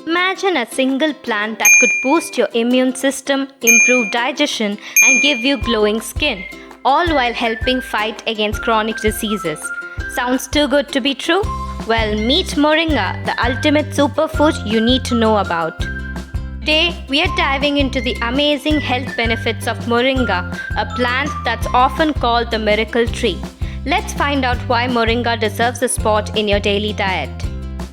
Imagine a single plant that could boost your immune system, improve digestion, and give you glowing skin, all while helping fight against chronic diseases. Sounds too good to be true? Well, meet Moringa, the ultimate superfood you need to know about. Today, we are diving into the amazing health benefits of Moringa, a plant that's often called the miracle tree. Let's find out why Moringa deserves a spot in your daily diet.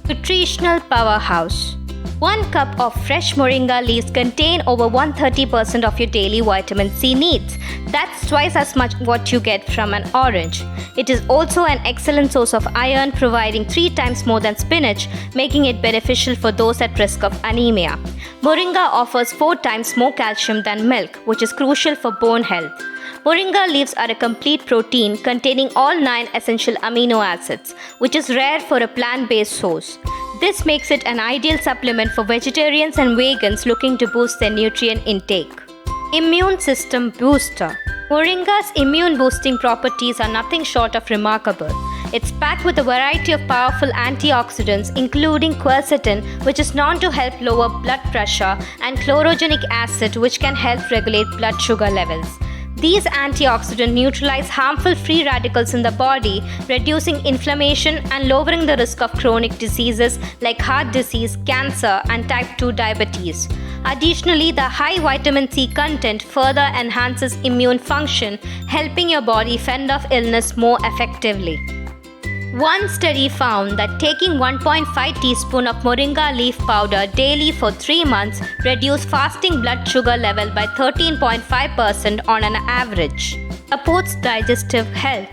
Nutritional powerhouse. 1 cup of fresh Moringa leaves contain over 130% of your daily vitamin C needs. That's twice as much what you get from an orange. It is also an excellent source of iron, providing 3 times more than spinach, making it beneficial for those at risk of anemia. Moringa offers 4 times more calcium than milk, which is crucial for bone health. Moringa leaves are a complete protein containing all 9 essential amino acids, which is rare for a plant-based source. This makes it an ideal supplement for vegetarians and vegans looking to boost their nutrient intake. Immune system booster. Moringa's immune boosting properties are nothing short of remarkable. It's packed with a variety of powerful antioxidants, including quercetin, which is known to help lower blood pressure, and chlorogenic acid, which can help regulate blood sugar levels. These antioxidants neutralize harmful free radicals in the body, reducing inflammation and lowering the risk of chronic diseases like heart disease, cancer, and type 2 diabetes. Additionally, the high vitamin C content further enhances immune function, helping your body fend off illness more effectively. One study found that taking 1.5 teaspoon of moringa leaf powder daily for 3 months reduced fasting blood sugar level by 13.5% on an average. Supports digestive health.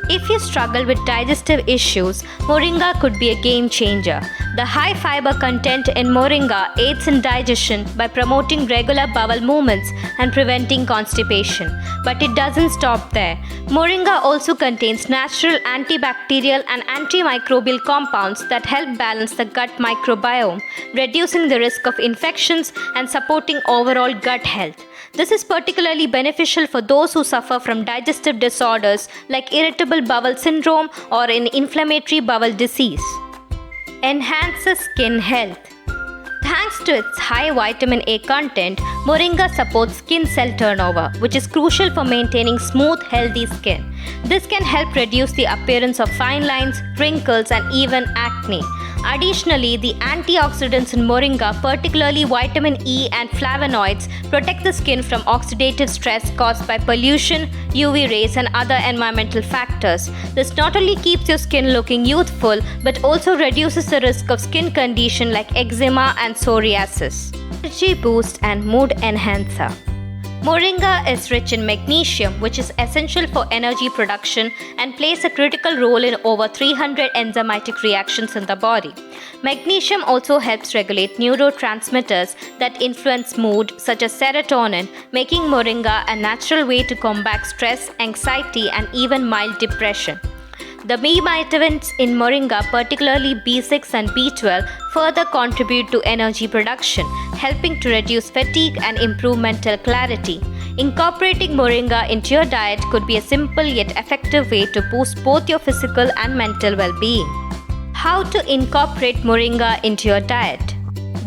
If you struggle with digestive issues, moringa could be a game changer. The high fiber content in moringa aids in digestion by promoting regular bowel movements and preventing constipation. But it doesn't stop there. Moringa also contains natural antibacterial and antimicrobial compounds that help balance the gut microbiome, reducing the risk of infections and supporting overall gut health. This is particularly beneficial for those who suffer from digestive disorders like irritable bowel syndrome or an inflammatory bowel disease. Enhances skin health. Thanks to its high vitamin A content, moringa supports skin cell turnover, which is crucial for maintaining smooth, healthy skin. This can help reduce the appearance of fine lines, wrinkles, and even acne. Additionally, the antioxidants in moringa, particularly vitamin E and flavonoids, protect the skin from oxidative stress caused by pollution, UV rays, and other environmental factors. This not only keeps your skin looking youthful, but also reduces the risk of skin conditions like eczema and psoriasis. Energy boost and mood enhancer. Moringa is rich in magnesium, which is essential for energy production and plays a critical role in over 300 enzymatic reactions in the body. Magnesium also helps regulate neurotransmitters that influence mood, such as serotonin, making moringa a natural way to combat stress, anxiety, and even mild depression. The B vitamins in moringa, particularly B6 and B12, further contribute to energy production, helping to reduce fatigue and improve mental clarity. Incorporating moringa into your diet could be a simple yet effective way to boost both your physical and mental well-being. How to incorporate moringa into your diet?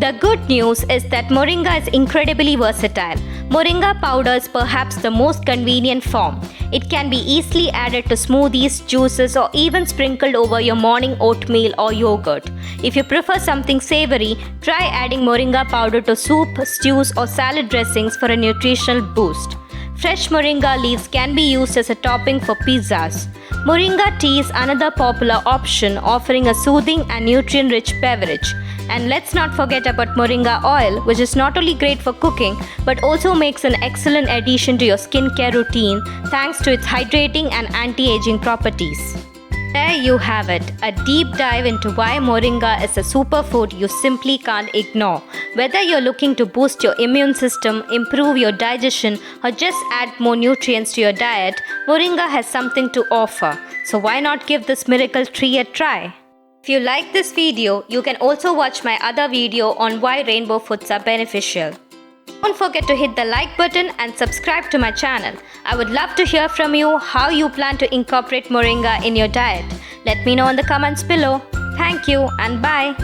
The good news is that moringa is incredibly versatile. Moringa powder is perhaps the most convenient form. It can be easily added to smoothies, juices, or even sprinkled over your morning oatmeal or yogurt. If you prefer something savory, try adding moringa powder to soup, stews, or salad dressings for a nutritional boost. Fresh moringa leaves can be used as a topping for pizzas. Moringa tea is another popular option, offering a soothing and nutrient-rich beverage. And let's not forget about moringa oil, which is not only great for cooking, but also makes an excellent addition to your skincare routine thanks to its hydrating and anti-aging properties. There you have it, a deep dive into why moringa is a superfood you simply can't ignore. Whether you're looking to boost your immune system, improve your digestion, or just add more nutrients to your diet, moringa has something to offer. So why not give this miracle tree a try? If you like this video, you can also watch my other video on why rainbow foods are beneficial. Don't forget to hit the like button and subscribe to my channel. I would love to hear from you how you plan to incorporate moringa in your diet. Let me know in the comments below. Thank you and bye.